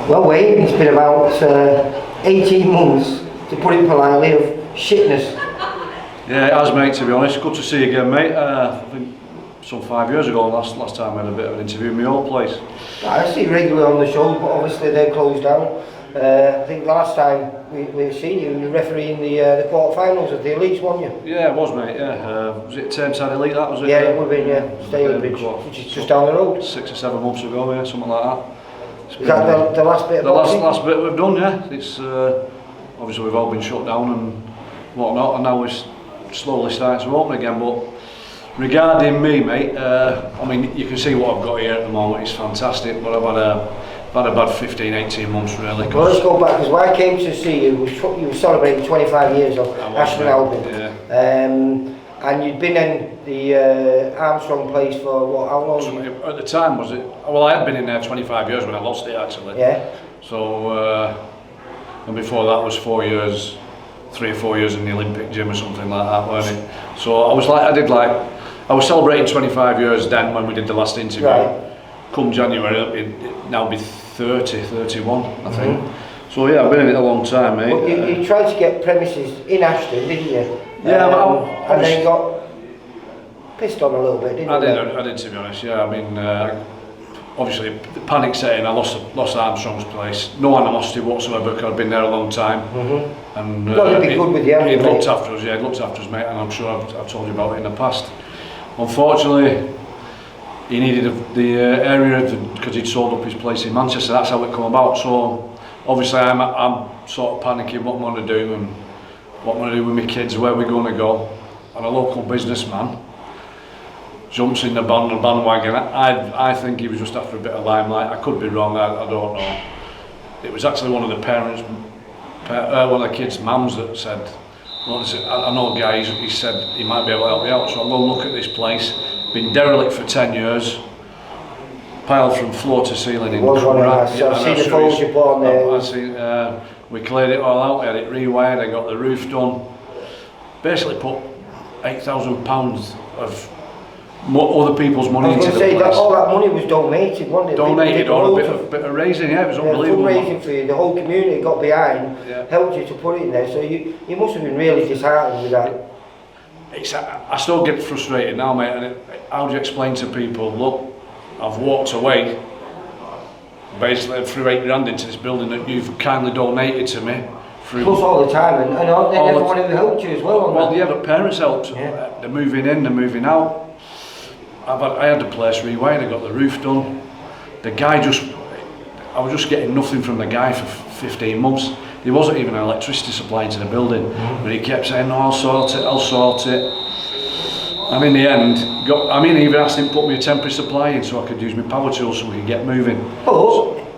Well, Wayne, it's been about 18 months, to put it politely, of shitness. Yeah, it has, mate, to be honest. Good to see you again, mate. I think some 5 years ago, last time I had a bit of an interview in my old place. I see you regularly on the show, but obviously they're closed down. I think last time we've seen you were refereeing the quarter-finals of the Elites, weren't you? Yeah, it was, mate, yeah. Was it Thameside Elite, that was it? Yeah, it would have been, yeah. Stalybridge, which is just down the road. 6 or 7 months ago, yeah, something like that. Is that the last bit of boxing? The last bit we've done, yeah. It's obviously we've all been shut down and whatnot, and now we're slowly starting to open again. But regarding me, mate, I mean, you can see what I've got here at the moment. It's fantastic, but I've had about 15-18 months really. Well, let's go back, because when I came to see you, you were celebrating 25 years of Ashton Albion. Yeah. And you'd been in the Armstrong place for what, how long? At the time, was it? Well, I had been in there 25 years when I lost it, actually. Yeah. So, and before that was 4 years, 3 or 4 years in the Olympic gym or something like that, weren't it? So I was celebrating 25 years then when we did the last interview. Right. Come January, it'll now be 30, 31, I think. So yeah, I've been in it a long time, mate. Well, you tried to get premises in Ashton, didn't you? Yeah, and then got pissed on a little bit, didn't you? I did, to be honest, yeah. I mean, obviously the panic set in. I lost Armstrong's place. No animosity whatsoever, because I'd been there a long time. And It'd be good with you. He'd looked after us, yeah, he'd looked after us, mate, and I'm sure I've told you about it in the past. Unfortunately, he needed the area because he'd sold up his place in Manchester. That's how it come about. So obviously I'm sort of panicking what I'm going to do and what I'm going to do with my kids, where we're going to go. And a local businessman jumps in the bandwagon. I think he was just after a bit of limelight. I could be wrong, I don't know. It was actually one of the parents, one of the kids' mums that said, well, I know a guy, he said he might be able to help me out, so I'm going to look at this place. Been derelict for 10 years, piled from floor to ceiling in crap. I've seen the photos you put on there. We cleared it all out, we had it rewired, I got the roof done. Basically put £8,000 of other people's money into the place. All that money was donated, wasn't it? Donated, or a bit of raising, yeah, it was unbelievable. Fundraising for you, the whole community got behind, helped you to put it in there, so you must have been really disheartened with that. I still get frustrated now, mate, and how do you explain to people, look, I've walked away, basically threw £8 into this building that you've kindly donated to me. Plus all the time, and everyone who helped you as well. Well, yeah, but parents helped. Yeah. They're moving in, they're moving out. I had the place rewired, I got the roof done. The guy I was just getting nothing from the guy for 15 months. There wasn't even an electricity supply into the building, but he kept saying, no, I'll sort it. And in the end, he even asked him to put me a temporary supply in so I could use my power tools so we could get moving. But,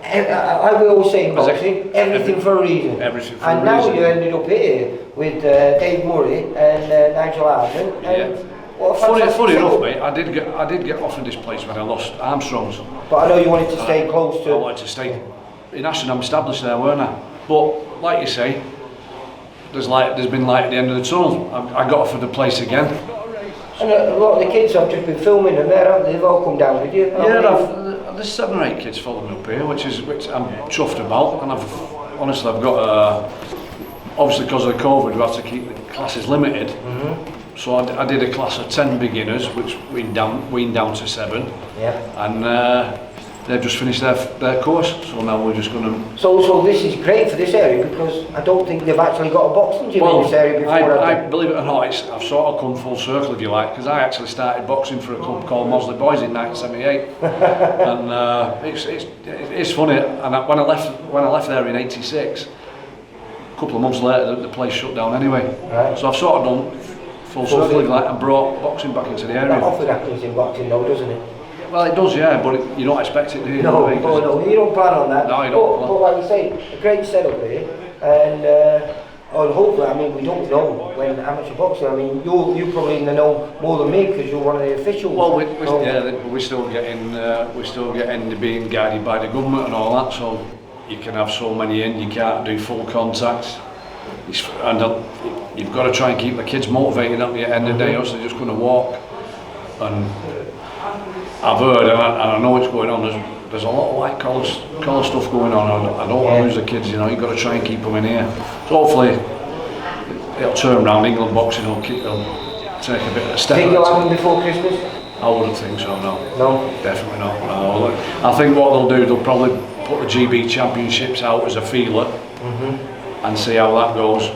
I will always say in boxing, everything for a reason. Everything for a reason. And now you ended up here with Dave Murray and Nigel Arden. Funny enough, mate, I did get offered this place when I lost Armstrong's. But I know you wanted to stay close to... I wanted to stay in Ashton. I'm established there, weren't I? But like you say, there's been light at the end of the tunnel. I got offered the place again. And a lot of the kids have just been filming and they've all come down with you. Yeah, there's 7 or 8 kids following up here, which I'm chuffed about. And I've got obviously because of COVID, we have to keep the classes limited. So I did a class of 10 beginners, which weaned down to 7. Yeah. And they've just finished their course, so now we're just going to... So this is great for this area, because I don't think they've actually got a boxing gym in this area before. I believe it or not, I've sort of come full circle, if you like, because I actually started boxing for a club called Mossley Boys in 1978. And it's funny, and when I left there in 86, a couple of months later the place shut down anyway. Right. So I've sort of done full circle, if you like, and brought boxing back into the area. That often happens in boxing though, doesn't it? Well, it does, yeah, but you don't expect it, do you? No, you don't plan on that. No, you don't. But like you say, a great setup here, and hopefully, I mean, we don't know when amateur boxing. I mean, you probably know more than me because you're one of the officials. Well, we're still getting being guided by the government and all that. So you can have so many in, you can't do full contact. You've got to try and keep the kids motivated at the end of the day, else they're just going to walk. And I've heard, and I know what's going on, there's a lot of white collar stuff going on. I don't want to lose the kids, you know, you've got to try and keep them in here. So hopefully it'll turn around, England boxing will take a bit of a step. Think you'll have them before Christmas? I wouldn't think so, no. No? Definitely not. No. I think what they'll do, they'll probably put the GB Championships out as a feeler and see how that goes,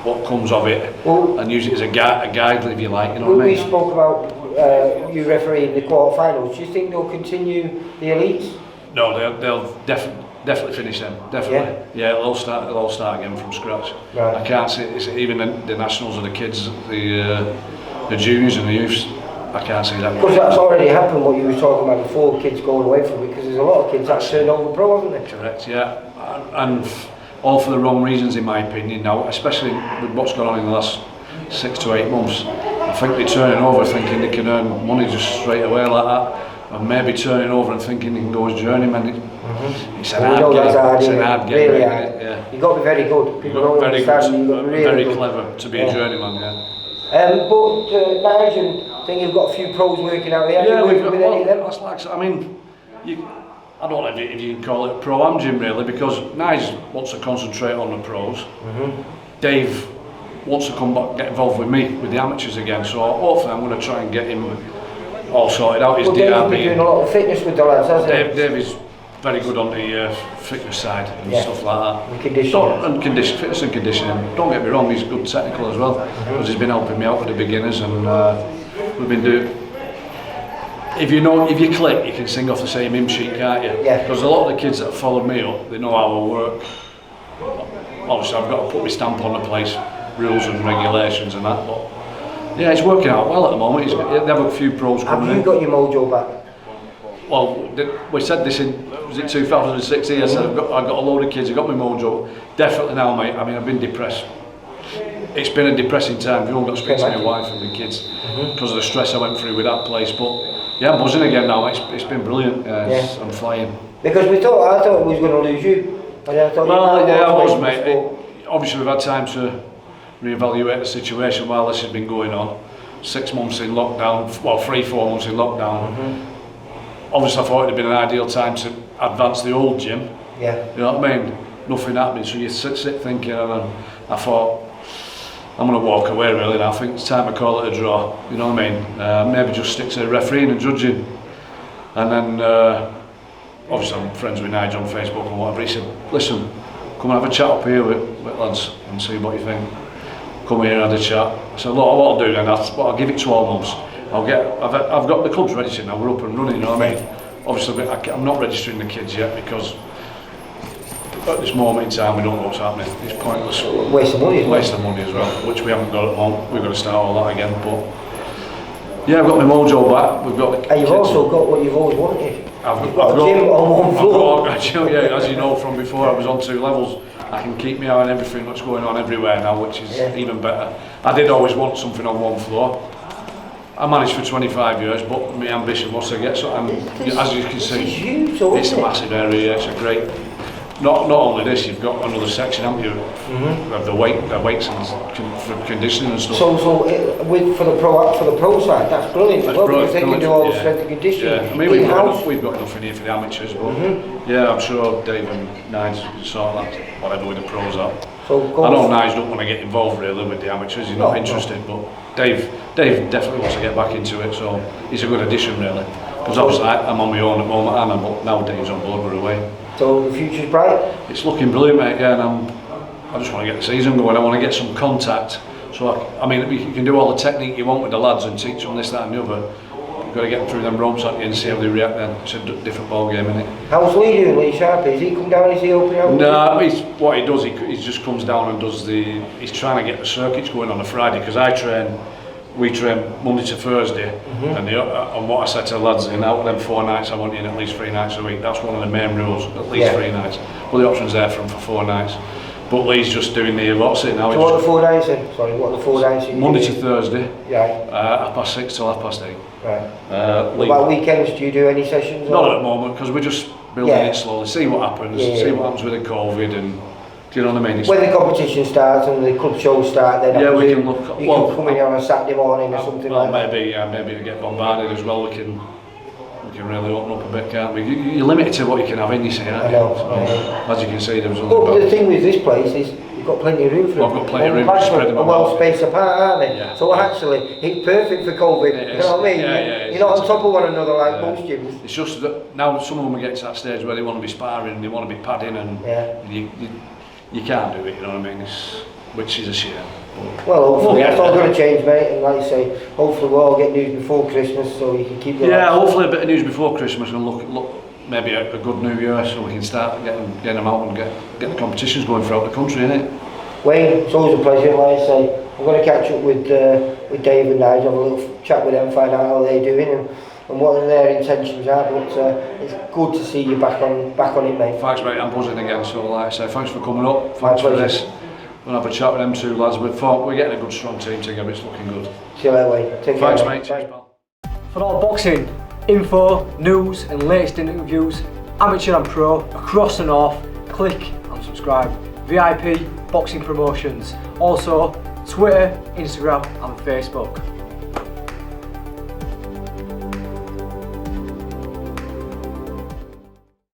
what comes of it, and use it as a guide, if you like, you know what I mean? We spoke about you refereeing the quarterfinals. Do you think they'll continue the elites? No, they'll definitely finish them. Definitely. Yeah, they'll start again from scratch. Right. I can't see it's even the nationals of the kids, the juniors and the youths. I can't see that. Because that's already happened. What you were talking about before, kids going away from it, because there's a lot of kids that turned over pro, haven't they? Correct. Yeah, and all for the wrong reasons, in my opinion. Now, especially with what's gone on in the last 6 to 8 months, I think they're turning over thinking they can earn money just straight away like that, and maybe turning over and thinking they can go as journeymen. It's an hard game. It's an hard game. Really hard. Yeah. You've got to be very good. People don't understand. You've got to be really very good. clever to be a journeyman. Yeah. But Nigel, I think you've got a few pros working out here. Yeah, we've got with any of them. That's like, I mean, I don't know if you can call it a pro-am gym really, because Nigel wants to concentrate on the pros. Dave wants to come back, get involved with me, with the amateurs again. So hopefully I'm going to try and get him all sorted out. His Dave's DRB. been doing a lot of fitness with the lads, hasn't he? Dave is very good on the fitness side and stuff like that. And conditioning. Fitness and conditioning. Don't get me wrong, he's good technical as well, because he's been helping me out with the beginners, and we've been doing. If you click, you can sing off the same hymn sheet, can't you? Yeah. Because a lot of the kids that followed me up, they know how I work. Obviously, I've got to put my stamp on the place, rules and regulations and that. But yeah, it's working out well at the moment. They have a few pros coming in. Have you got your mojo back? Well, we said this in, was it 2016? I said I got a load of kids, I got my mojo. Definitely now, mate. I mean, I've been depressed. It's been a depressing time. You've all got to speak to my wife and my kids because of the stress I went through with that place. But yeah, I'm buzzing again now. It's been brilliant. I'm flying. Because I thought we was going to lose you. And I thought I was, mate. Obviously, we've had time to reevaluate the situation while this has been going on. 6 months in lockdown, well, 3-4 months in lockdown. Obviously, I thought it'd have been an ideal time to advance the old gym. Yeah. You know what I mean? Nothing happening, so you sit thinking, and I thought, I'm going to walk away really, and I think it's time to call it a draw. You know what I mean? Maybe just stick to the refereeing and judging. And then, obviously, I'm friends with Nigel on Facebook and whatever. He said, listen, come and have a chat up here with lads and see what you think. Come here and have a chat. I said, look, what I'll do then, I'll give it 12 months. I've got the clubs registered now, we're up and running, you know what I mean? Obviously, I'm not registering the kids yet because at this moment in time we don't know what's happening. It's pointless. Waste of money as well. Waste of money as well, which we haven't got at home. We've got to start all that again. But yeah, I've got my mojo back. We've got the and you've also got what you've always wanted. I've got a gym on one floor. Yeah, as you know from before, I was on 2 levels. I can keep me eye on everything that's going on everywhere now, which is even better. I did always want something on 1 floor. I managed for 25 years, but my ambition was to get something. As you can see, huge, it's a massive area. It's a great. Not only this, you've got another section, haven't you, of the weights and conditioning and stuff. So for the pro side, that's brilliant. That's because they can do all the strength and conditioning. Yeah, I mean we've got enough in here for the amateurs, but yeah, I'm sure Dave and Nige can sort that whatever with the pros are. So I know Nige don't want to get involved really with the amateurs. He's not interested, but Dave definitely wants to get back into it. So he's a good addition really. Because obviously I'm on my own at the moment, and now Dave's on board, we're away. So the future's bright? It's looking brilliant, mate, yeah, and I just want to get the season going. I want to get some contact. So, I mean, you can do all the technique you want with the lads and teach them this, that and the other. You've got to get them through them ropes and see how they react then. It's a different ball game, isn't it? How's Lee doing, Lee Sharp? Is he come down, is he opening out? No, what he does, he just comes down and does he's trying to get the circuits going on a Friday, because we train Monday to Thursday, and what I said to the lads, in out of them 4 nights, I want you in at least 3 nights a week. That's one of the main rules, at least 3 nights. Well, the option's there for him for 4 nights. But Lee's just doing the what's it now. So what are the 4 nights then? Sorry, what are the 4 nights? Monday to Thursday, right. 6:30 till 8:30. Right. What about weekends? Do you do any sessions? Not at the moment, because we're just building it slowly, see what happens, see what happens with the COVID, and do you know what I mean? When the competition starts and the club shows start, then we can look. You can come in here on a Saturday morning or something like that. Maybe I get bombarded as well. We we can really open up a bit, can't we? You're limited to what you can have in, you see, aren't you? I know. So, as you can see, there was only But the about... thing with this place is you've got plenty of room for I've got plenty of room to spread them well about. spaced apart, aren't they? Yeah. So actually, it's perfect for COVID. It You is. know what I mean? Yeah, You're not on top of one another like Yeah. most gyms. It's just that now some of them are getting to that stage where they want to be sparring, they want to be padding, and you can't do it, you know what I mean? Which is a shame. Well, hopefully yeah. that's all going to change, mate. And like you say, hopefully we'll all get news before Christmas, so you can keep your Yeah, lights. hopefully a bit of news before Christmas and look maybe a good New Year, so we can start getting them out and get the competitions going throughout the country, innit? Wayne, it's always a pleasure. Like I say, I'm going to catch up with Dave and Nigel, have a little chat with them, find out how they're doing and what their intentions are. But it's good to see you back on it, mate. Thanks, mate. I'm buzzing again. So, like I say, thanks for coming up. My Thanks for pleasure. this. We'll have a chat with them two lads. We're getting a good, strong team together. It's looking good. See you later, Wayne. Take care. Thanks, mate. Cheers, pal. For all boxing info, news and latest interviews, amateur and pro, across the north, click and subscribe. VIP Boxing Promotions. Also, Twitter, Instagram and Facebook.